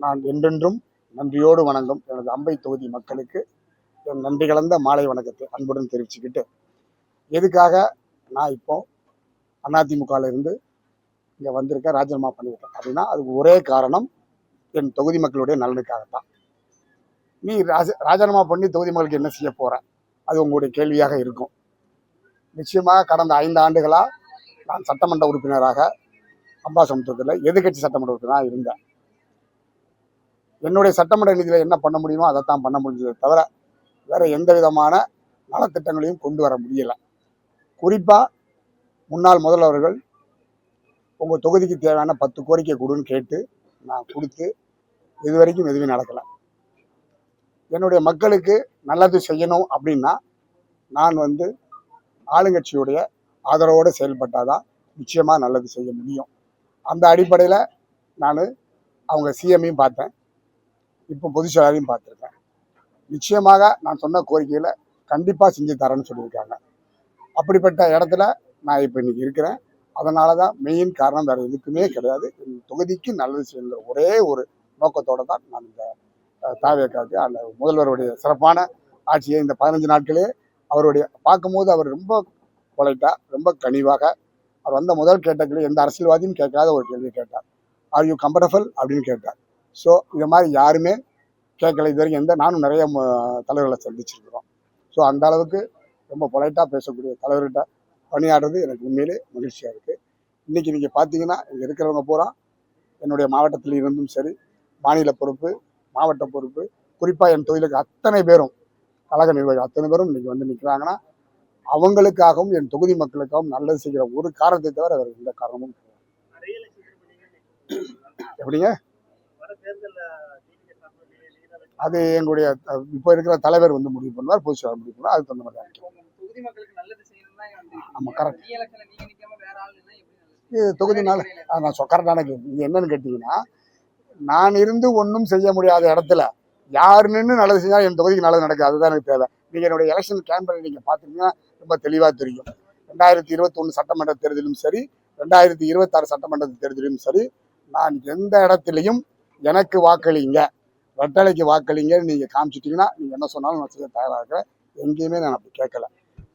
நான் என்றென்றும் நன்றியோடு வணங்கும் எனது அம்பை தொகுதி மக்களுக்கு என் நன்றி கலந்த மாலை வணக்கத்தை அன்புடன் தெரிவிச்சுக்கிட்டு, எதுக்காக நான் இப்போ அதிமுகவில் இருந்து இங்கே வந்திருக்கேன், ராஜினாமா பண்ணியிருக்கேன் அப்படின்னா, அதுக்கு ஒரே காரணம் என் தொகுதி மக்களுடைய நலனுக்காகத்தான். நீ ராஜினாமா பண்ணி தொகுதி மக்களுக்கு என்ன செய்ய போற, அது உங்களுடைய கேள்வியாக இருக்கும். நிச்சயமாக கடந்த 5 ஆண்டுகளாக நான் சட்டமன்ற உறுப்பினராக அம்பாசமுத்திரத்தில் எதிர்கட்சி சட்டமன்ற உறுப்பினராக இருந்தேன். என்னுடைய சட்டமன்ற நிதியில் என்ன பண்ண முடியுமோ அதைத்தான் பண்ண முடிஞ்சதை தவிர வேற எந்த விதமான நலத்திட்டங்களையும் கொண்டு வர முடியலை. குறிப்பாக முன்னாள் முதல்வர்கள் உங்கள் தொகுதிக்கு தேவையான 10 கோரிக்கை கொடுன்னு கேட்டு நான் கொடுத்து இதுவரைக்கும் எதுவுமே நடக்கலை. என்னுடைய மக்களுக்கு நல்லது செய்யணும் அப்படின்னா நான் ஆளுங்கட்சியுடைய ஆதரவோடு செயல்பட்டாதான் நிச்சயமாக நல்லது செய்ய முடியும். அந்த அடிப்படையில் நான் அவங்க சிஎம்மையும் பார்த்தேன், இப்போ பொதுச் செயலாளரையும் பார்த்துருக்கேன். நிச்சயமாக நான் சொன்ன கோரிக்கையில் கண்டிப்பாக செஞ்சு தரேன்னு சொல்லியிருக்காங்க. அப்படிப்பட்ட இடத்துல நான் இப்போ இன்னைக்கு இருக்கிறேன். அதனால தான் மெயின் காரணம் வேறு எதுக்குமே கிடையாது. இந்த தொகுதிக்கு நல்லது செய்யுங்கிற ஒரே ஒரு நோக்கத்தோடு தான் நான் இந்த தாவேக்காவுக்கு அந்த முதல்வருடைய சிறப்பான ஆட்சியை இந்த 15 நாட்களே அவருடைய பார்க்கும்போது அவர் ரொம்ப பொலைட்டாக ரொம்ப கனிவாக அவர் வந்த முதல் கேட்டதில் எந்த அரசியல்வாதியும் கேட்காத ஒரு கேள்வி கேட்டார். ஆர் யூ கம்ஃபர்டபுள் அப்படின்னு கேட்டார். ஸோ இது மாதிரி யாருமே கேட்கல இது வரைக்கும். நானும் நிறைய தலைவர்களை சந்திச்சிருக்கிறோம். ஸோ அந்த அளவுக்கு ரொம்ப பொலைட்டாக பேசக்கூடிய தலைவர்கிட்ட பணியாடுறது எனக்கு உண்மையிலே மகிழ்ச்சியாக இருக்குது. இன்றைக்கி நீங்கள் பார்த்தீங்கன்னா இங்கே இருக்கிறவங்க பூரா என்னுடைய மாவட்டத்தில் இருந்தும் சரி, மாநில பொறுப்பு, மாவட்ட பொறுப்பு, குறிப்பாக என் தொழிலுக்கு அத்தனை பேரும் கழக நிர்வாகிகள் அத்தனை பேரும் இன்றைக்கி நிற்கிறாங்கன்னா அவங்களுக்காகவும் என் தொகுதி மக்களுக்காகவும் நல்லது செய்கிற ஒரு காரணத்தை தவிர வேறு எந்த காரணமும் கிடையாது. எப்படிங்க அது எங்களுடைய இப்போ இருக்கிற தலைவர் முடிவு பண்ணுவார், பொதுச் செயலாளர் முடிவு பண்ணுவார். அதுக்கு தகுந்த மாதிரி ஆமாம், கரெக்ட். இது தொகுதினால நான் கரெக்டான கேள்வி. இது என்னன்னு கேட்டீங்கன்னா, நான் இருந்து ஒன்றும் செய்ய முடியாத இடத்துல யார் நின்று நல்லது செஞ்சாலும் என் தொகுதிக்கு நல்லது நடக்குது. அதுதான் எனக்கு தேவை. நீங்கள் என்னுடைய எலெக்ஷன் கேம்பெயின் நீங்கள் பார்த்தீங்கன்னா ரொம்ப தெளிவாக தெரியும். 2021 சட்டமன்ற தேர்தலும் சரி, 2026 சட்டமன்ற தேர்தலும் சரி, நான் எந்த இடத்துலையும் எனக்கு வாக்களிங்க, ரெட்டலைக்கு வாக்களிங்கன்னு நீங்கள் காமிச்சிட்டிங்கன்னா நீங்கள் என்ன சொன்னாலும் நான் செய்ய தயாராக இருக்கிறேன். எங்கேயுமே நான் அப்படி கேட்கல.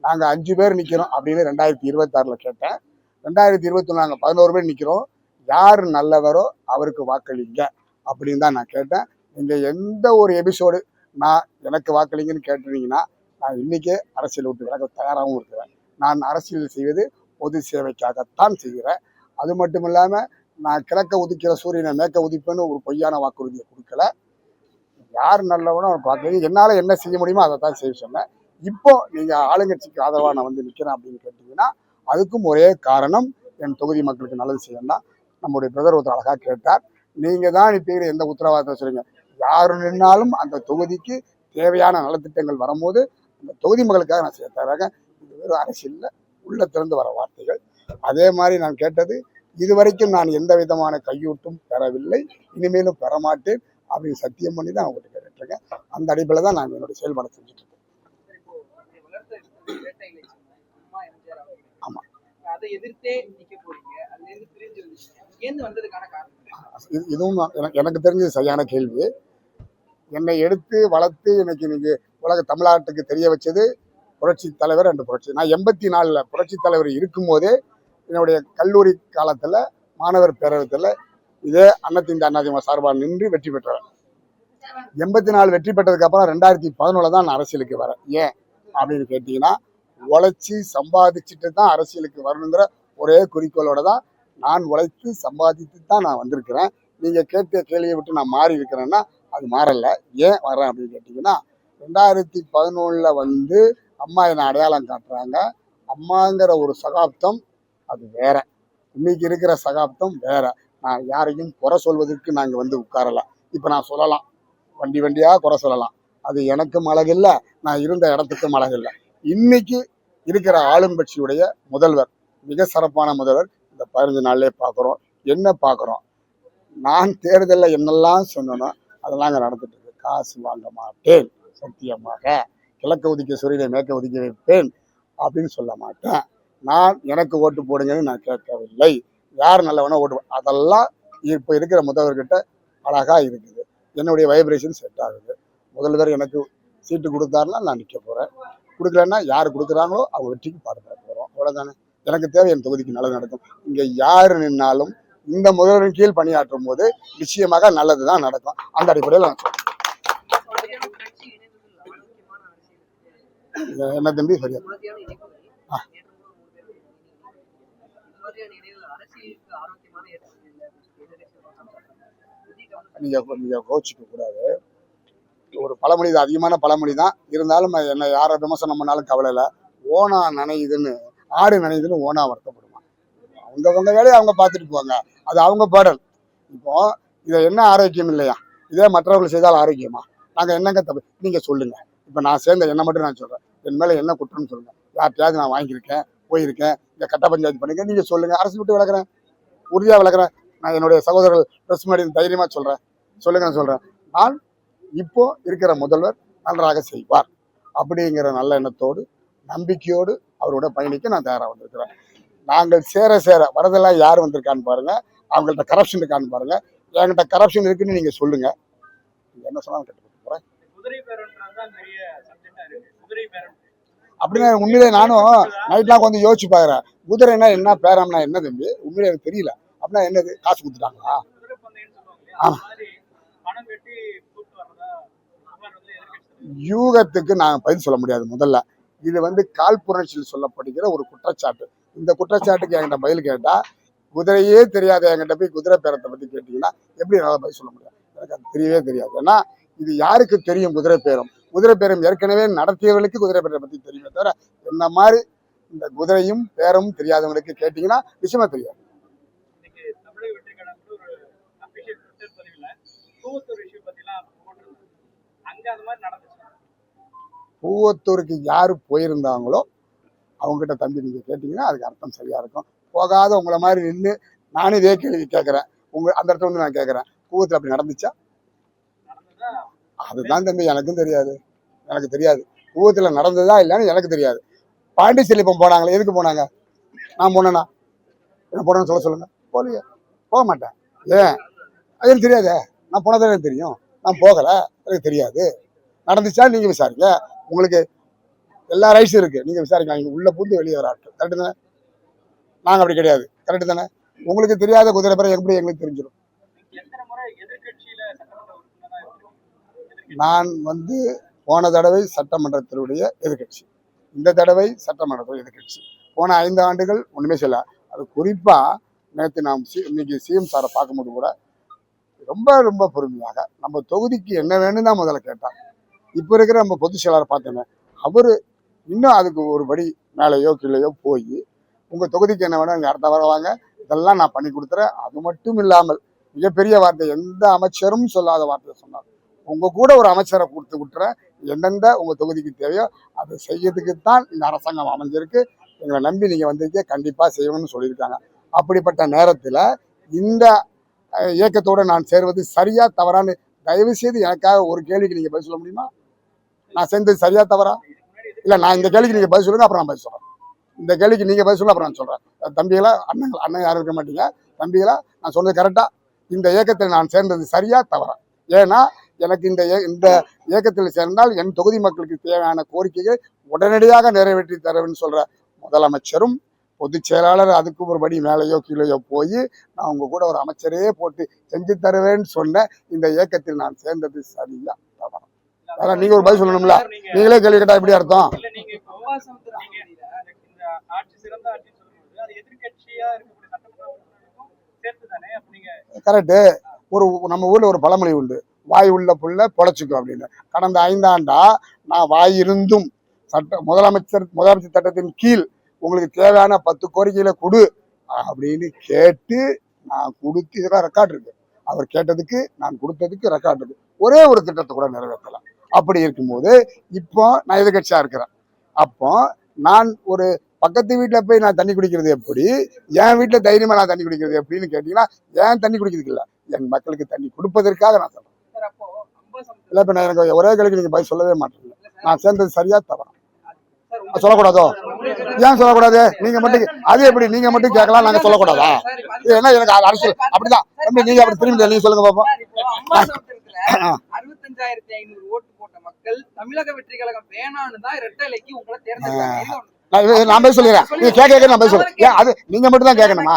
நாங்கள் 5 பேர் நிற்கிறோம் அப்படின்னு 2026 கேட்டேன். 2021 நாங்கள் 11 பேர் நிற்கிறோம், யார் நல்லவரோ அவருக்கு வாக்களிங்க அப்படின்னு தான் நான் கேட்டேன். நீங்கள் எந்த ஒரு எபிசோடு நான் எனக்கு வாக்களிங்கன்னு கேட்டுருந்தீங்கன்னா நான் இன்றைக்கே அரசியல் விட்டு விலக தயாராகவும் இருக்கிறேன். நான் அரசியல் செய்வது பொது சேவைக்காகத்தான் செய்கிறேன். அது மட்டும் இல்லாமல் நான் கிழக்க உதிக்கிற சூரியனை மேற்க உதிப்பேன்னு ஒரு பொய்யான வாக்குறுதியை கொடுக்கல. யார் நல்லவனோ அவருக்கு வாக்களிங்க, என்னால் என்ன செய்ய முடியுமோ அதை தான் செய்ய சொன்னேன். இப்போ நீங்கள் ஆளுங்கட்சிக்கு ஆதரவாக நான் நிற்கிறேன் அப்படின்னு கேட்டிங்கன்னா அதுக்கும் ஒரே காரணம் என் தொகுதி மக்களுக்கு நல்லது செய்யணும் தான். நம்முடைய பிரதர் ஒருத்தர் அழகாக கேட்டார், நீங்கள் தான் இப்போ எந்த உத்தரவாதத்தை சொல்லுங்க, யாரு நின்னாலும் அந்த தொகுதிக்கு தேவையான நலத்திட்டங்கள் வரும்போது அந்த தொகுதி மக்களுக்காக நான் செய்ய தராங்க. இது வெறும் அரசியலில் உள்ள திறந்து வர வார்த்தைகள். அதே மாதிரி நான் கேட்டது, இதுவரைக்கும் நான் எந்த விதமான கையூட்டும் பெறவில்லை, இனிமேலும் பெறமாட்டேன் அப்படின்னு சத்தியம் பண்ணி தான் அவங்ககிட்ட கேட்டுருக்கேன். அந்த அடிப்படையில் தான் நான் என்னுடைய செயல்பாடு செஞ்சுட்டு இருக்கேன். ஆமா, இதுவும் எனக்கு தெரிஞ்சது சரியான கேள்வி. என்னை எடுத்து வளர்த்து இன்னைக்கு உலக தமிழ்நாட்டுக்கு தெரிய வச்சது புரட்சி தலைவர் என்று புரட்சி. நான் 84 புரட்சி தலைவர் இருக்கும்போதே என்னுடைய கல்லூரி காலத்தில் மாணவர் பேரவத்தில் இதே அதிமுக சார்பாக நின்று வெற்றி பெற்றேன். 84 வெற்றி பெற்றதுக்கு அப்புறம் 2011 தான் நான் அரசியலுக்கு வரேன். ஏன் அப்படின்னு கேட்டீங்கன்னா, உழைச்சி சம்பாதிச்சுட்டு தான் அரசியலுக்கு வரணுங்கிற ஒரே குறிக்கோளோட தான் நான் உழைத்து சம்பாதித்து தான் நான் வந்திருக்கிறேன். நீங்கள் கேட்ட கேள்வியை விட்டு நான் மாறி இருக்கிறேன்னா அது மாறலை. ஏன் வரேன் அப்படின்னு கேட்டிங்கன்னா, 2011 அம்மா என்னை அடையாளம் காட்டுறாங்க. அம்மாங்கிற ஒரு சகாப்தம் அது வேற, இன்னைக்கு இருக்கிற சகாப்தம் வேற. நான் யாரையும் குறை சொல்வதற்கு நாங்கள் உட்காரல. இப்போ நான் சொல்லலாம், வண்டியாக குறை சொல்லலாம், அது எனக்கும் அழகில்லை, நான் இருந்த இடத்துக்கும் அழகில்லை. இன்னைக்கு இருக்கிற ஆளுங்கட்சியுடைய முதல்வர் மிக சிறப்பான முதல்வர். இந்த 15 நாள்லேயே பார்க்குறோம். என்ன பார்க்குறோம், நான் தேர்தலில் என்னெல்லாம் சொன்னனோ அதெல்லாம் அங்கே நடந்துட்டு இருக்கு. காசு வாங்க மாட்டேன், சத்தியமாக கிழக்க ஒதுக்கிய சூரியனை மேற்க ஒதுக்கி வைப்பேன் அப்படின்னு சொல்ல மாட்டேன். நான் எனக்கு ஓட்டு போடுங்கன்னு நான் கேட்கவில்லை. யார் நல்லவனோ ஓட்டு, அதெல்லாம் இப்போ இருக்கிற முதல்வர்கிட்ட அழகா இருக்குது. என்னுடைய வைப்ரேஷன் செட் ஆகுது. முதல்வர் எனக்கு சீட்டு கொடுத்தாருன்னா நான் நிற்க போகிறேன், கொடுக்கலன்னா யார் கொடுக்குறாங்களோ அவங்க வெற்றிக்கு பாடுபட போகிறோம். அவ்வளோதானே. எனக்கு தேவை என் தொகுதிக்கு நல்லது நடக்கும். இங்கே யார் நின்னாலும் இந்த முதல்வரின் கீழ் பணியாற்றும் போது நிச்சயமாக நல்லது தான் நடக்கும். அந்த அடிப்படையில் நான் என்ன தம்பி சரியா நீங்க கோச்சிக்க கூடாது. ஒரு பழமொழி தான், அதிகமான பழமொழி தான். இருந்தாலும் என்ன யாரை விமர்சனம் பண்ணாலும் கவலை இல்லை. ஓனா நனையுதுன்னு ஆடு நனையுதுன்னு ஓனா வருத்தப்படுமா? அவங்கவுங்க வேலையை அவங்க பார்த்துட்டு போவாங்க, அது அவங்க பாடல். இப்போ இதை என்ன ஆரோக்கியம் இல்லையா? இதே மற்றவர்கள் செய்தால் ஆரோக்கியமா? நாங்கள் என்னங்க தப்பு நீங்கள் சொல்லுங்க. இப்போ நான் சேர்ந்த என்ன மட்டும் நான் சொல்கிறேன், என் மேலே என்ன குற்றம்னு சொல்லுங்க. யார்கிட்டயாவது நான் வாங்கியிருக்கேன், போயிருக்கேன், இந்த கட்ட பஞ்சாயத்து பண்ணுங்க நீங்கள் சொல்லுங்க. அரசு விட்டு விளக்குறேன், உறுதியாக விளக்குறேன். நான் என்னுடைய சகோதரர்கள் பிரஸ் முன்னாடி தைரியமாக சொல்கிறேன், சொல்லுங்கன்னு சொல்கிறேன். நான் இப்போ இருக்கிற முதல்வர் நன்றாக செய்வார் அப்படிங்கிற நல்ல எண்ணத்தோடு நம்பிக்கையோடு அவரோட பயணிக்க நான் தயாராக வந்திருக்கிறேன். நாங்கள் சேர சேர வரதெல்லாம் யார் வந்திருக்கான்னு பாருங்க, அவங்கள்ட்ட கரப்ஷன் இருக்கான்னு பாருங்க. என்கிட்ட கரப்ஷன் இருக்குன்னு நீங்க சொல்லுங்க, என்ன சொன்னாலும் கேட்டு போறேன். அப்படின்னா உண்மையிலே நானும் நைட்லாம் கொஞ்சம் யோசிச்சு பாக்குறேன். குதிரைன்னா என்ன, பேரம்னா என்ன தம்பி, உண்மையிலே எனக்கு தெரியல. அப்படின்னா என்னது, காசு கொடுத்துட்டாங்களா? ஆமா, யூகத்துக்கு நான் பதில் சொல்ல முடியாது. முதல்ல இது காழ்ப்புணர்ச்சியில் சொல்லப்படுகிற ஒரு குற்றச்சாட்டு. இந்த குற்றச்சாட்டுக்கு என்கிட்ட பதில் கேட்டா, குதிரையே தெரியாத என்கிட்ட போய் குதிரை பேரத்தை பத்தி கேட்டீங்கன்னா எப்படி என்னால் பதில் சொல்ல முடியாது? எனக்கு அது தெரியவே தெரியாது. ஏன்னா இது யாருக்கு தெரியும் குதிரை பேரம்? குதிரை பேரம் ஏற்கனவே நடத்தியவர்களுக்கு குதிரை பேரத்தை பத்தி தெரியுமே தவிர என்ன மாதிரி இந்த குதிரையும் பேரமும் தெரியாதவங்களுக்கு கேட்டீங்கன்னா விஷயமா தெரியாது. பூவத்தூருக்கு யாரு போயிருந்தாங்களோ அவங்ககிட்ட தம்பி நீங்க கேட்டீங்கன்னா அதுக்கு அர்த்தம் சரியா இருக்கும். போகாத உங்களை மாதிரி நின்று நானும் இதே கேள்வி கேட்கறேன். அந்த இடத்துல நான் கேட்கறேன், பூவத்தில் அப்படி நடந்துச்சா? அதுதான் தம்பி எனக்கும் தெரியாது. எனக்கு தெரியாது பூவத்தில் நடந்ததா இல்லைன்னு எனக்கு தெரியாது. பாண்டிச்செல்லிப்பம் போனாங்களே, எதுக்கு போனாங்க? நான் போனேன்னா என்ன போனேன்னு சொல்லுங்க. போலியே, போக மாட்டேன். ஏன் அது எனக்கு தெரியாதே. நான் போனதே எனக்கு தெரியும். நான் போகலை, எனக்கு தெரியாது. நடந்துச்சா நீங்க விசாரிங்க. உங்களுக்கு எல்லா ரைட்ஸும் இருக்கு, நீங்க விசாரிக்கலாம். நீங்க உள்ள பூந்து வெளியே வர ஆட்கள், கரெக்டு தானே? நாங்க அப்படி கிடையாது, கரெக்டு தானே? உங்களுக்கு தெரியாத குதிரை பேரை எப்படி எங்களுக்கு தெரிஞ்சிடும்? நான் போன தடவை சட்டமன்றத்தினுடைய எதிர்கட்சி, இந்த தடவை சட்டமன்றத்தில் எதிர்கட்சி. போன 5 ஆண்டுகள் ஒண்ணுமே செய்யல. அது குறிப்பா நேற்று நாம் இன்னைக்கு சிஎம் சாரை பார்க்கும்போது கூட ரொம்ப ரொம்ப பொறுமையாக நம்ம தொகுதிக்கு என்ன வேணும்னு தான் முதல்ல கேட்டார். இப்போ இருக்கிற நம்ம பொதுச் செயலாளர் பார்த்தோமே, அவரு இன்னும் அதுக்கு ஒரு படி மேலேயோ கீழேயோ போய் உங்கள் தொகுதிக்கு என்ன வேணும், இங்கே அடுத்த வாங்க, இதெல்லாம் நான் பண்ணி கொடுத்துறேன். அது மட்டும் இல்லாமல் மிகப்பெரிய வார்த்தை, எந்த அமைச்சரும் சொல்லாத வார்த்தை சொன்னார். உங்கள் கூட ஒரு அமைச்சரை கொடுத்து விட்டுறேன், எந்தெந்த உங்கள் தொகுதிக்கு தேவையோ அதை செய்யறதுக்குத்தான் இந்த அரசாங்கம் அமைஞ்சிருக்கு, எங்களை நம்பி நீங்கள் வந்திருக்கே, கண்டிப்பாக செய்யணும்னு சொல்லியிருக்காங்க. அப்படிப்பட்ட நேரத்தில் இந்த இயக்கத்தோடு நான் சேர்வது சரியா தவறான்னு தயவு செய்து எனக்காக ஒரு கேள்விக்கு நீங்கள் பதில் சொல்ல முடியுமா? நான் சேர்ந்தது சரியா தவறா? இல்லை, நான் இந்த கேள்விக்கு நீங்கள் பதில் சொல்லுங்க, அப்புறம் நான் பதில் சொல்கிறேன். இந்த கேள்விக்கு நீங்கள் பதில் சொல்ல, அப்புறம் நான் சொல்கிறேன். தம்பிகளா, அண்ணன் யாரும் இருக்க மாட்டீங்க. தம்பிகளா, நான் சொன்னது கரெக்டாக இந்த இயக்கத்தில் நான் சேர்ந்தது சரியா தவறா? ஏன்னா எனக்கு இந்த இயக்கத்தில் சேர்ந்தால் என் தொகுதி மக்களுக்கு தேவையான கோரிக்கைகள் உடனடியாக நிறைவேற்றி தருவேன்னு சொல்கிற முதலமைச்சரும் பொதுச் செயலாளர் அதுக்கு ஒரு படி மேலேயோ கீழேயோ போய் நான் உங்க கூட ஒரு அமைச்சரே போட்டு செஞ்சு தருவேன்னு சொன்ன இந்த இயக்கத்தில் நான் சேர்ந்தது சரியா தவறா? அதான் நீங்க ஒரு பதில் சொல்லணும்ல. நீங்களே கேள்வி கேட்டா எப்படி அர்த்தம்? கரெக்டு. நம்ம ஊர்ல ஒரு பழமொழி உண்டு, வாய் உள்ள புள்ள பொழைச்சிக்கும் அப்படின்னு. கடந்த 5 ஆண்டா நான் வாய் இருந்தும் முதலமைச்சர் சட்டத்தின் கீழ் உங்களுக்கு தேவையான 10 கோரிக்கைகளை கொடு அப்படின்னு கேட்டு நான் கொடுத்து, இதெல்லாம் ரெக்கார்டு இருக்கு. அவர் கேட்டதுக்கு நான் கொடுத்ததுக்கு ரெக்கார்டு இருக்கு. ஒரே ஒரு திட்டத்தை கூட நிறைவேற்றலாம். அப்படி இருக்கும்போது இப்போ நான் எதிர்கட்சியா இருக்கிறேன். அப்போ நான் ஒரு பக்கத்து வீட்டில் போய் நான் தண்ணி குடிக்கிறது எப்படி, என் வீட்டில் தைரியமா நான் தண்ணி குடிக்கிறது எப்படின்னு கேட்டீங்கன்னா, ஏன் தண்ணி குடிக்கிறதுக்கு இல்லை, என் மக்களுக்கு தண்ணி கொடுப்பதற்காக நான் சொல்றேன். இல்லை, இப்போ நான் எனக்கு ஒரே கேள்விக்கு நீங்க பதில் சொல்லவே மாட்டீங்க. நான் சேர்ந்தது சரியா தவறா? சொல்லக்கூடாதோ? ஏன் சொல்லக்கூடாது? நீங்க மட்டும் அது எப்படி நீங்க மட்டும் கேட்கலாம், நாங்க சொல்லக்கூடாதா? ஏன்னா எனக்கு அரசியல் அப்படிதான். நீங்க அப்படி திரும்பி நீங்க சொல்லுங்க பாப்போம். 65,500 ஓட்டு போட்ட மக்கள் தமிழக வெற்றி கழகம் வேணான்னு தான் இரட்டைலைக்கு உங்களை தேர்ந்தெடுத்தாங்க. நான் போய் சொல்லிடுறேன், நீங்க கேட்க நான் போய் சொல்றேன். அது நீங்க மட்டும் தான் கேட்கணுமா?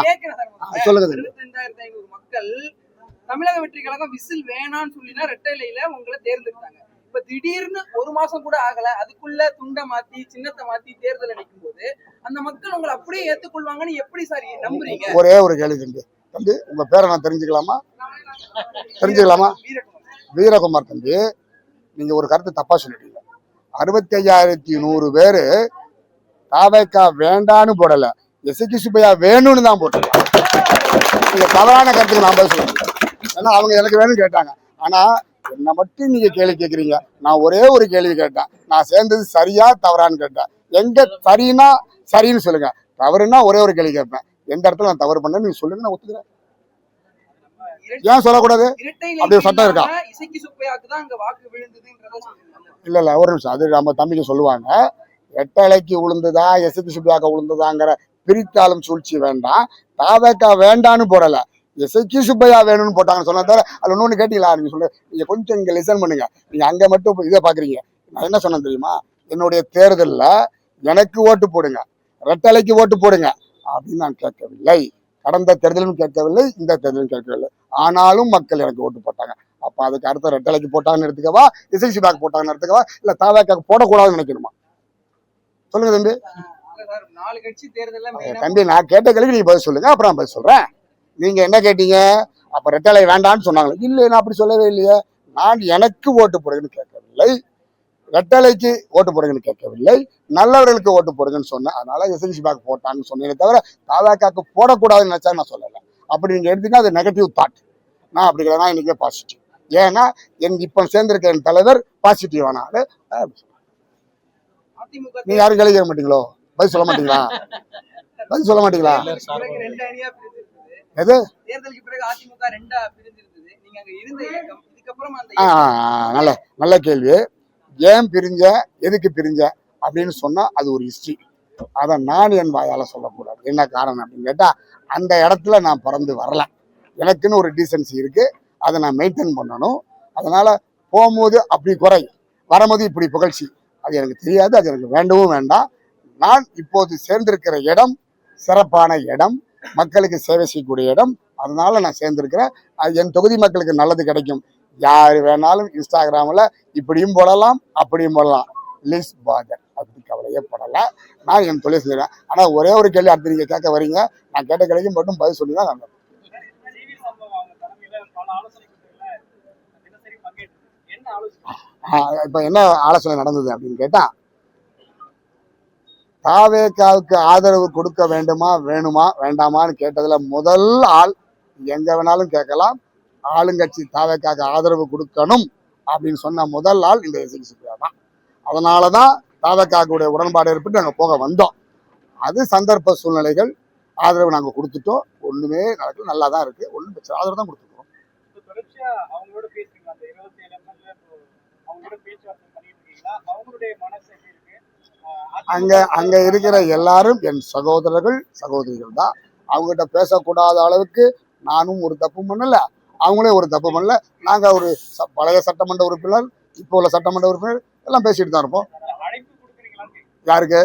சொல்லுங்க. 65,500 மக்கள் தமிழக வெற்றி கழகம் விசில் வேணான்னு சொல்லிதான் இரட்டைலையில உங்களை தேர்ந்தெடுத்தாங்க. இப்ப திடீர்னு ஒரு மாசம் கூட ஆகல, அதுக்குள்ள துண்டை மாத்தி சின்னத்தை மாத்தி தேர்தல் அடிக்கும் போது அந்த மக்கள் உங்களை அப்படியே ஏத்துக்கொள்வாங்கன்னு எப்படி சார் நம்புறீங்க? ஒரே ஒரு கேள்வி தம்பி, உங்க பேரை நான் தெரிஞ்சுக்கலாமா? வீரகுமார் தம்பி, நீங்க ஒரு கருத்து தப்பா சொல்லிட்டீங்க. 65,100 பேரு தாவேக்கா வேண்டான்னு போடல, எஸ்கி சுப்பையா வேணும்னு தான் போட்டல. நீங்க தவறான கருத்துக்கு நான் பதில் சொல்லுங்க. ஏன்னா அவங்க எனக்கு வேணும்னு கேட்டாங்க. ஆனா என்ன மட்டும் நீங்க கேள்வி கேட்குறீங்க. நான் ஒரே ஒரு கேள்வி கேட்டேன், நான் சேர்ந்தது சரியா தவறான்னு கேட்டேன். எங்க சரின்னா சரின்னு சொல்லுங்க, தவறுன்னா ஒரே ஒரு கேள்வி கேட்பேன். எந்த இடத்துல நான் தவறு பண்ணேன்னு நீங்க சொல்லுங்க, நான் ஒத்துக்கிறேன். ஏன் சொல்லக்கூடாது? அப்படி ஒரு சட்டம் இருக்கா? இல்ல ஒரு நிமிஷம், அது நம்ம தம்பிக்கு சொல்லுவாங்க. ரெட்டலைக்கு விழுந்ததா எஸ்கி சுப்பையாக்க விழுந்ததாங்கிற பிரித்தாலும் சூழ்ச்சி வேண்டாம். தாவேக்கா வேண்டான்னு போடல, எஸ்கி சுப்பையா வேணும்னு போட்டாங்கன்னு சொன்ன தவிர அது ஒண்ணு கேட்டீங்களா? நீங்க சொல்ல, நீங்க கொஞ்சம் இங்க லிசன் பண்ணுங்க. நீங்க அங்க மட்டும் இதை பாக்குறீங்க. நான் என்ன சொன்னேன் தெரியுமா? என்னுடைய தேர்தல்ல எனக்கு ஓட்டு போடுங்க, ரெட்டலைக்கு ஓட்டு போடுங்க அப்படின்னு நான் கேட்கவில்லை. கடந்த தேர்தலும் கேட்கவில்லை, இந்த தேர்தலும் கேட்கவில்லை. ஆனாலும் மக்கள் எனக்கு ஓட்டு போட்டாங்க. அப்ப அதுக்கு அடுத்த ரெட்டலைக்கு போட்டாங்கன்னு எடுத்துக்கவா, எஸ்கி சுப்பையாக்கு போட்டாங்கன்னு எடுத்துக்கவா, இல்ல தாவேக்காக்கு போடக்கூடாதுன்னு நினைக்கணுமா? சொல்லுங்க தம்பி. தம்பி, நான் கேட்ட கேள்வி நீங்க பதில் சொல்லுங்க, அப்புறம் நான் பதில் சொல்றேன். நீங்க என்ன கேட்டீங்க? அப்ப ரெட்டலை வேண்டான்னு சொன்னாங்க. இல்லை, நான் அப்படி சொல்லவே இல்லையே. நான் எனக்கு ஓட்டு போடுங்கன்னு கேட்கவில்லை, ரெட்டலைக்கு ஓட்டு போடுங்கன்னு கேட்கவில்லை, நல்லவர்களுக்கு ஓட்டு போடுங்கன்னு சொன்னேன். அதனால எஸ்கி சுப்பையாக்கு போட்டான்னு சொன்னேன் தவிர தாவேக்காக்கு போடக்கூடாதுன்னு நினைச்சா நான் சொல்லலை. அப்படி நீங்க எடுத்தீங்கன்னா அது நெகட்டிவ் தாட். நான் அப்படி கிடையாது, நான் இன்னைக்கு பாசிட்டிவ். ஏன்னா இப்ப சேர்ந்திருக்க என் தலைவர் பாசிட்டிவ் ஆனாலும். நீங்க யாரும் கேள்வி கேட்க மாட்டீங்களோ? பதில் சொல்ல மாட்டீங்களா? பதில் சொல்ல மாட்டீங்களா? எது நல்ல கேள்வி. ஏன் பிரிஞ்ச, எதுக்கு பிரிஞ்ச அப்படின்னு சொன்னா அது ஒரு ஹிஸ்டரி. அதை நான் என் வாயால சொல்லக்கூடாது. என்ன காரணம் அப்படின்னு கேட்டா, அந்த இடத்துல நான் பிறந்து வரல. எனக்குன்னு ஒரு டீசன்சி இருக்கு, அதை நான் மெயின்டைன் பண்ணணும். அதனால போகும்போது அப்படி குறை, வரும்போது இப்படி புகழ்ச்சி, அது எனக்கு தெரியாது, அது எனக்கு வேண்டவும் வேண்டாம். நான் இப்போது சேர்ந்திருக்கிற இடம் சிறப்பான இடம், மக்களுக்கு சேவை செய்யக்கூடிய இடம். அதனால நான் சேர்ந்திருக்கிறேன். அது என் தொகுதி மக்களுக்கு நல்லது கிடைக்கும். யாரு வேணாலும் இன்ஸ்டாகிராமில் இப்படியும் போடலாம், அப்படியும் போடலாம். லிஸ்ட் பாதர், அப்படி கவலையே படல. நான் என் தொழில் செய்கிறேன். ஆனால் ஒரே ஒரு கேள்வி அடுத்து நீங்கள் கேட்க வரீங்க, நான் கேட்ட கேள்விக்கு மட்டும் பதில் சொல்லி தான் நல்லது. இப்ப என்ன ஆலோசனை நடந்தது அப்படின்னு கேட்டா, தாவேக்காவுக்கு ஆதரவு கொடுக்க வேணுமா வேண்டாமான்னு கேட்டதுல முதல் ஆள், எங்க வேணாலும் கேட்கலாம், ஆளுங்கட்சி தாவேக்காவுக்கு ஆதரவு கொடுக்கணும் அப்படின்னு சொன்ன முதல் ஆள் இந்த எஸ்கி சுப்பையா தான். அதனாலதான் தாவேக்காவுடைய உடன்பாடு ஏற்பட்டு நாங்க போக வந்தோம். அது சந்தர்ப்ப சூழ்நிலைகள், ஆதரவு நாங்க கொடுத்துட்டோம். ஒண்ணுமே நடக்கல, நல்லா தான் இருக்கு, ஒன்றும் பிரச்சனை, ஆதரவு தான் கொடுத்துருக்கோம். அங்க இருக்கிற எல்லாரும் என் சகோதரர்கள் சகோதரிகள் தான். அவங்ககிட்ட பேசக்கூடாத அளவுக்கு நானும் ஒரு தப்பு பண்ணல, அவங்களே ஒரு தப்பு பண்ணல. நாங்க ஒரு பழைய சட்டமன்ற உறுப்பினர், இப்போ உள்ள சட்டமன்ற உறுப்பினர் எல்லாம் பேசிட்டு தான் இருப்போம். யாருக்கு?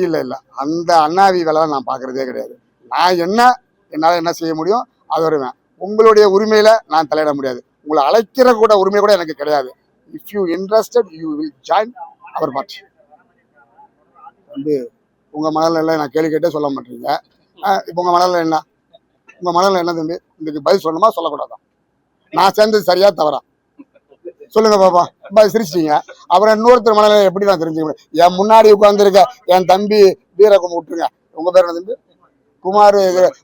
இல்ல அந்த அண்ணாவி வேலை நான் பாக்குறதே கிடையாது. நான் என்னால என்ன செய்ய முடியும் அது வருவேன். உங்களுடைய உரிமையில நான் தலையிட முடியாது. உங்களை அழைக்கிற கூட உரிமை கூட எனக்கு கிடையாது. If you interested you will join our party. வந்து உங்க மனநிலை நான் கேள்வி கேட்டே சொல்ல மாட்டீங்க. இப்போ உங்க மனநிலை என்ன? உங்க மனநிலை என்ன தம்பி? இதுக்கு பதில் சொல்லணுமா சொல்லக்கூடாதா? நான் சேர்ந்தது சரியா தவறா சொல்லுங்க பாப்பா. சிரிச்சிட்டீங்க. அப்புறம் இன்னொருத்தர் மனநிலை எப்படி நான் தெரிஞ்சுக்க முடியும்? என் முன்னாடி உட்கார்ந்துருக்க என் தம்பி வீரகுமார் விட்டுருங்க, உங்க பேர் என்ன தம்பி? குமார்.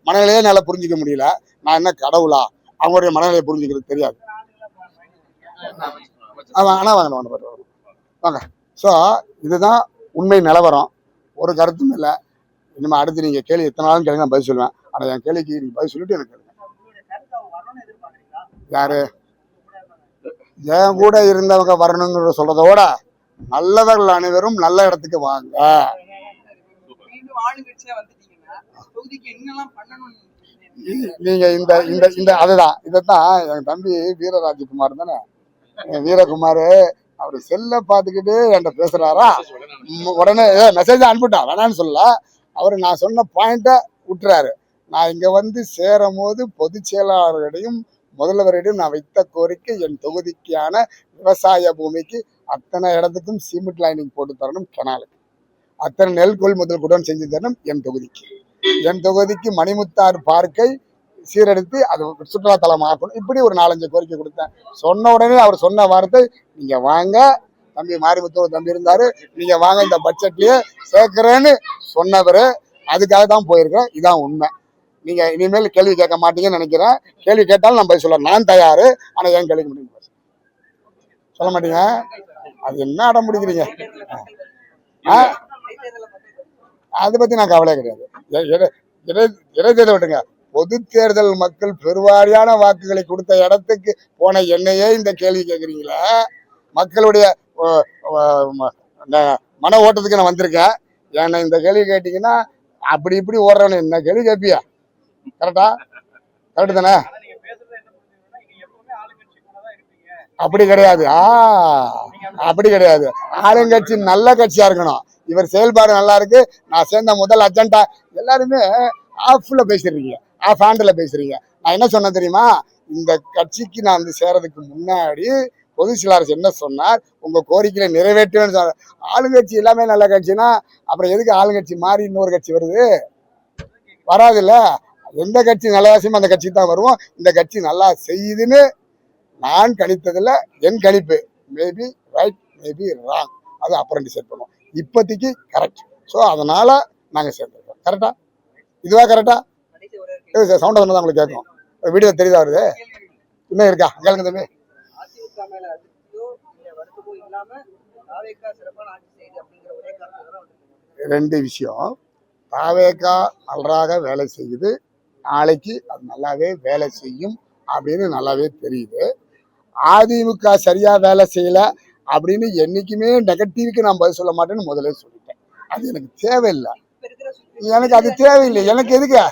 மனநிலையே என்னால புரிஞ்சிக்க முடியல. நான் என்ன கடவுளா? அவங்களுடைய மனநிலையை புரிஞ்சுக்கிறது தெரியாது. ஆனா வாங்க. ஸோ இதுதான் உண்மை நிலவரம். ஒரு கருத்தும் இல்லை. இனிமே அடுத்து நீங்க கேள்வி எத்தனை நாளும் கேளுங்க, நான் பதில் சொல்லுவேன். ஆனா என் கேள்விக்கு நீங்க பதில் சொல்லிட்டு எனக்கு கேளுங்க. யாரு? என் கூட இருந்தவங்க வரணுங்கிற சொல்றதோட நல்லவர்கள் அனைவரும் நல்ல இடத்துக்கு வாங்க. நீங்க இந்த இந்த இந்த அதுதான் இதைத்தான் என் தம்பி வீரராஜகுமார் தானே, வீரகுமார், அவர் செல்ல பார்த்துக்கிட்டு என்கிட்ட பேசுறாரா, உடனே மெசேஜ் அனுப்பிட்டான், வேணான்னு சொல்லல. அவர் நான் சொன்ன பாயிண்ட விட்டுறாரு. நான் இங்க வந்து சேரும் போது பொதுச் செயலாளரிடையும் முதல்வரிடையும் நான் வைத்த கோரிக்கை, என் தொகுதிக்கான விவசாய பூமிக்கு அத்தனை இடத்துக்கும் சிமெண்ட் லைனிங் போட்டு தரணும், கெனாலுக்கு அத்தனை நெல் கொள்முதல் கூட செஞ்சு தரணும் என் தொகுதிக்கு மணிமுத்தாறு பார்க்கை சீரழித்து அது சுற்றுலா தலம் ஆக்கணும். இப்படி ஒரு 4-5 கோரிக்கை கொடுத்தேன். சொன்ன உடனே அவர் சொன்ன வார்த்தை, நீங்க வாங்க தம்பி, மாரிமுத்து தம்பி இருந்தாரு, நீங்க வாங்க இந்த பட்ஜெட்லயே சேர்க்கிறேன்னு சொன்னவரு. அதுக்காக தான் போயிருக்கேன். இதான் உண்மை. நீங்க இனிமேல் கேள்வி கேட்க மாட்டீங்கன்னு நினைக்கிறேன். கேள்வி கேட்டாலும் நான் போய் சொல்ல நான் தயாரு. ஆனா ஏன் கேள்வி முடியும் சொல்ல மாட்டீங்க? அது என்ன அடம் முடிக்கிறீங்க? அதை பத்தி நான் கவலை கிடையாது. இடைத்தேர்தல் விட்டுங்க, பொது தேர்தல் மக்கள் பெருவாரியான வாக்குகளை கொடுத்த இடத்துக்கு போன என்னையே இந்த கேள்வி கேட்குறீங்களா? மக்களுடைய மன ஓட்டத்துக்கு நான் வந்திருக்கேன். ஏன்னா இந்த கேள்வி கேட்டீங்கன்னா அப்படி இப்படி ஓடுறவனு என்ன கேள்வி கேட்பியா? கரெக்டா? கரெக்டு தானே? அப்படி கிடையாது. அப்படி கிடையாது. ஆளுங்கட்சி நல்ல கட்சியா இருக்கணும். இவர் செயல்பாடு நல்லா இருக்கு, நான் சேர்ந்த முதல் அஜெண்டா, எல்லாருமே ஆஃப்ல பேசுறீங்க, ஆஃப் ஹேண்ட்ல பேசுறீங்க. நான் என்ன சொன்னேன் தெரியுமா? இந்த கட்சிக்கு நான் வந்து சேரதுக்கு முன்னாடி பொதுச் செயலாளர் என்ன சொன்னார், உங்க கோரிக்கையை நிறைவேற்றுவேன்னு சொன்னார். ஆளுங்கட்சி எல்லாமே நல்ல கட்சினா அப்புறம் எதுக்கு ஆளுங்கட்சி மாறி இன்னொரு கட்சி வருது? வராது இல்ல. எந்த கட்சி நல்லவாசியமோ அந்த கட்சி தான் வருவோம். இந்த கட்சி நல்லா செய்யுதுன்னு நான் கணித்ததில்ல, என் கணிப்பு. மேபி ரைட், மேபி ராங், அது அப்புறம் டிசைட் பண்ணுவோம். இப்போதைக்கு கரெக்ட். ஸோ அதனால நாங்க சேர்ந்துருக்கோம். கரெக்டா? இதுவா கரெக்டா? சவுண்டை சொன்னதான் உங்களுக்கு கேட்கும். வீடியோ தெரியுதா வருது? இன்னும் இருக்கா? கேளுங்க தம்பி. ரெண்டு விஷயம். தாவேகா நன்றாக வேலை செய்யுது, நாளைக்கு அது நல்லாவே வேலை செய்யும் அப்படின்னு நல்லாவே தெரியுது. அதிமுக சரியா வேலை செய்யல அப்படின்னு என்னைக்குமே நெகட்டிவ்க்கு நான் பதில் சொல்ல மாட்டேன்னு முதல்ல சொல்லிட்டேன். அது எனக்கு தேவையில்லை. எனக்கு அது தேவையில்லை. எனக்கு எதுக்கு?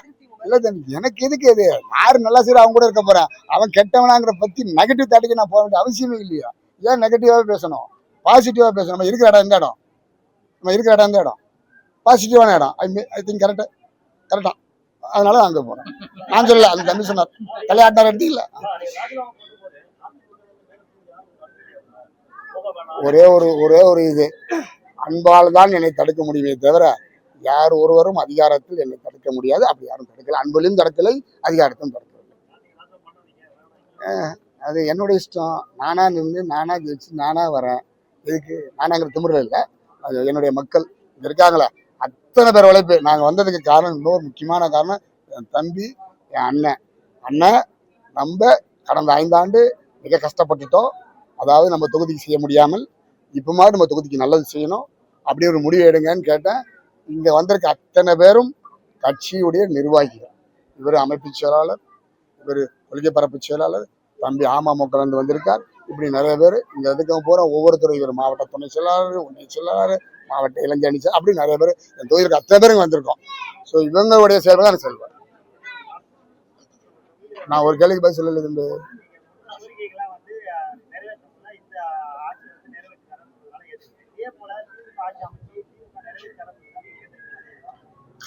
இல்ல தம்பி, எனக்கு எதுக்கு? அது யாரு நல்லா செய்யற அவங்க கூட இருக்க போறேன். அவன் கெட்டவனாங்கிற பத்தி நெகட்டிவ் தாட்டுக்கு நான் போக வேண்டிய அவசியமே இல்லையா? ஏன் நெகட்டிவாவே பேசணும்? பாசிட்டிவா பேசணும். நம்ம இருக்கிற இடம் எந்த இடம்? நம்ம இருக்கிற இடம் எந்த இடம்? பாசிட்டிவான இடம். ஐ திங்க் கரெக்டா? கரெக்டா? அதனால அங்க போறேன். நான் சொல்லல, அந்த தம்பி சொன்னார். தலையாட்டார் எடுத்தீங்களா? ஒரே ஒரு இது, அன்பால் தான் என்னை தடுக்க முடியுமே தவிர யார் ஒருவரும் அதிகாரத்தில் என்னை தடுக்க முடியாது. அப்படி யாரும் தடுக்கல. அன்பிலும் தடுக்கலை, அதிகாரத்தையும் தடுக்கவில்லை. அது என்னுடைய இஷ்டம். நானா நின்று, நானா ஜெயிச்சு, நானா வரேன். இதுக்கு நானாங்கிற திமிரில் இல்லை. அது என்னுடைய மக்கள் இங்க இருக்காங்களே, அத்தனை பேர் உழைப்பு. நாங்கள் வந்ததுக்கு காரணம், இன்னொரு முக்கியமான காரணம், என் தம்பி, என் அண்ணன் நம்ம கடந்த 5 ஆண்டு மிக கஷ்டப்பட்டுட்டோம். அதாவது நம்ம தொகுதிக்கு செய்ய முடியாமல், இப்போ மாதிரி நம்ம தொகுதிக்கு நல்லது செய்யணும், அப்படி ஒரு முடிவு எடுங்கன்னு கேட்டேன். இங்க வந்திருக்க அத்தனை பேரும் கட்சியுடைய நிர்வாகிகள். இவர் அமைப்பு செயலாளர், இவர் கொள்கை பரப்பு செயலாளர், தம்பி அமமுக வந்திருக்கார். இப்படி நிறைய பேர் இங்க எதுக்கு போற ஒவ்வொருத்தரும், இவர் மாவட்ட துணை செயலாளர், ஒன்றிய செயலாளர், மாவட்ட இளைஞரணி, அப்படி நிறைய பேர் என் தொகுதிக்கு அத்தனை பேரும் வந்திருக்கோம். ஸோ இவங்களுடைய செயல்பாடு தான் செல்வேன். நான் ஒரு கேள்விக்கு பதில் சொல்லல. இந்த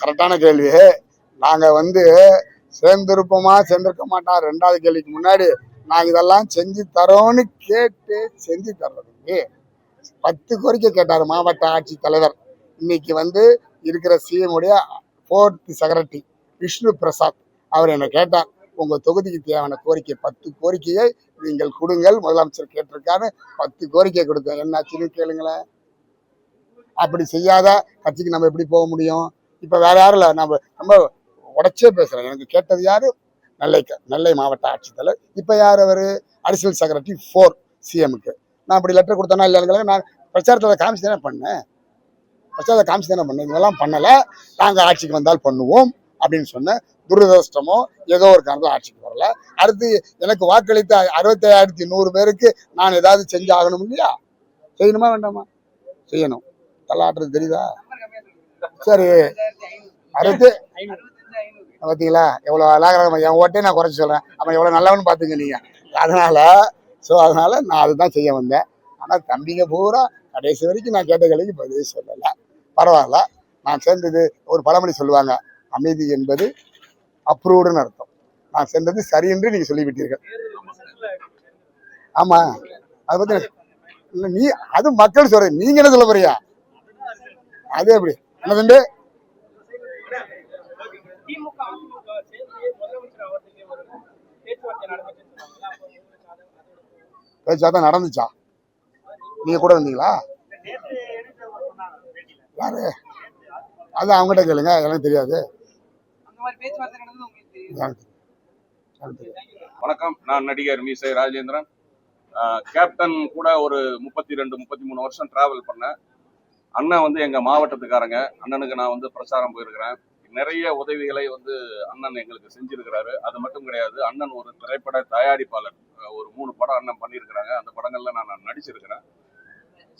கரெக்டான கேள்வி. நாங்க வந்து சேர்ந்திருப்போமா சேர்ந்திருக்க மாட்டோம், 2வது கேள்விக்கு முன்னாடி நாங்க இதெல்லாம் செஞ்சு தரோன்னு கேட்டு செஞ்சு தர்றதுக்கு 10 கோரிக்கை கேட்டாரு மாவட்ட ஆட்சித் தலைவர். இன்னைக்கு வந்து இருக்கிற சிஎம் உடைய 4th செக்ரட்டரி விஷ்ணு பிரசாத் அவர் என்ன கேட்டார், உங்க தொகுதிக்கு தேவையான கோரிக்கை 10 கோரிக்கையை நீங்கள் கொடுங்கள், முதலமைச்சர் கேட்டிருக்காரு. 10 கோரிக்கை கொடுத்தேன். என்னாச்சுன்னு கேளுங்களேன். அப்படி செய்யாத கட்சிக்கு நம்ம எப்படி போக முடியும்? இப்ப வேற யாரும் இல்லை, நம்ம உடச்சே பேசுறேன். எனக்கு கேட்டது யாரு? நெல்லை மாவட்ட ஆட்சித்தலைவர். இப்ப யார் அவரு? Additional secretary 4 சிஎம்க்கு. நான் அப்படி லெட்டர் கொடுத்தேன்னா இல்லைங்களா? நான் பிரச்சாரத்தை காமிச்சு தானே பண்ணேன். இதெல்லாம் பண்ணல. நாங்க ஆட்சிக்கு வந்தால் பண்ணுவோம் அப்படின்னு சொன்னேன். துரதிருஷ்டமோ ஏதோ ஒரு காரணத்தில் ஆட்சிக்கு வரல. அடுத்து எனக்கு வாக்களித்த 65,100 பேருக்கு நான் ஏதாவது செஞ்சு ஆகணும் இல்லையா? செய்யணுமா வேண்டாமா? செய்யணும். தள்ளாட்டுறது தெரியுதா? சரி, அடுத்து பார்த்தீங்களா எவ்வளோ அழகாக என் ஓட்டே நான் குறைச்சி சொல்கிறேன் அவன் எவ்வளோ நல்லவன்னு பார்த்துங்க நீங்கள். அதனால் நான் அதுதான் செய்ய வந்தேன். ஆனால் தம்பிங்க பூரா கடைசி வரைக்கும் நான் கேட்ட கேள்விக்கு பதில் சொல்லலை. பரவாயில்ல, நான் சேர்ந்தது ஒரு பழமொழி சொல்லுவாங்க, அமைதி என்பது அப்ரூவ்டுன்னு அர்த்தம். நான் சென்றது சரி என்று நீங்கள் சொல்லிவிட்டீர்கள். ஆமாம், அதை பற்றி இல்லை நீ அது மக்கள் சொல்கிறது, நீங்கள் என்ன சொல்ல போறியா? அது எப்படி என்ன தம்பி? திமுக அதிமுக சேர்ந்து முதலமைச்சர் அவர்களுக்கு ஒரு பேச்சுவார்த்தை நடந்துச்சுன்னு சொன்னாங்க. பேச்சாதான் நடந்துச்சா? நீங்கள் கூட இருந்தீங்களா? யாரு? அது அவங்ககிட்ட கேளுங்க, எனக்கு தெரியாது. அந்த மாதிரி பேச்சுவார்த்தை நடந்தது உங்களுக்கு தெரியும்? எனக்கு தெரியும். வணக்கம், நான் நடிகர் மீசை ராஜேந்திரன். கேப்டன் கூட ஒரு 32-33 வருஷம் டிராவல் பண்ணேன். அண்ணன் வந்து எங்க மாவட்டத்துக்காரங்க. அண்ணனுக்கு நான் வந்து பிரச்சாரம் போயிருக்கிறேன். நிறைய உதவிகளை வந்து அண்ணன் எங்களுக்கு செஞ்சிருக்கிறாரு. அது மட்டும் கிடையாது, அண்ணன் ஒரு திரைப்பட தயாரிப்பாளர். ஒரு 3 படம் அண்ணன் பண்ணியிருக்கிறாங்க. அந்த படங்கள்ல நான் நடிச்சிருக்கிறேன்.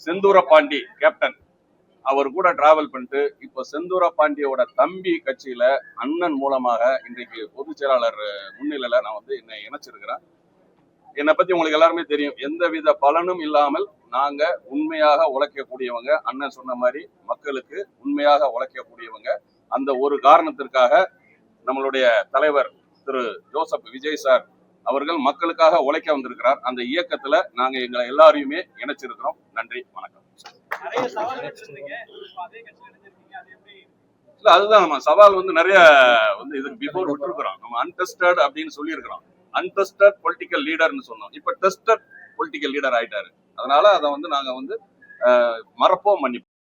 செந்தூர பாண்டி கேப்டன் அவர் கூட டிராவல் பண்ணிட்டு இப்போ செந்தூர பாண்டியோட தம்பி கட்சியில அண்ணன் மூலமாக இன்றைக்கு பொதுச் செயலாளர் முன்னிலையில நான் வந்து என்னை இணைச்சிருக்கிறேன். என்னை பத்தி உங்களுக்கு எல்லாருமே தெரியும். எந்தவித பலனும் இல்லாமல் நாங்க உண்மையாக உழைக்கக்கூடியவங்க. அண்ணன் சொன்ன மாதிரி மக்களுக்கு உண்மையாக உழைக்கக்கூடியவங்க. அந்த ஒரு காரணத்திற்காக நம்மளுடைய தலைவர் திரு ஜோசப் விஜய் சார் அவர்கள் மக்களுக்காக உழைக்க வந்திருக்கிறார். அந்த இயக்கத்துல நாங்க எங்களை எல்லாரையுமே இணைச்சிருக்கிறோம். நன்றி, வணக்கம். இல்ல, அதுதான் நம்ம சவால் வந்து நிறைய வந்து இதுக்கு பிஃபோர் விட்டுருக்கிறோம். நம்ம அன்டெஸ்டட் அப்படின்னு சொல்லியிருக்கிறோம். அன்டெஸ்டட் பொலிட்டிக்கல் லீடர்னு சொன்னோம். இப்ப டெஸ்டட் பொலிட்டிக்கல் லீடர் ஆயிட்டாரு. அதனால அதை வந்து நாங்க வந்து மறப்போம், மன்னிப்போம்.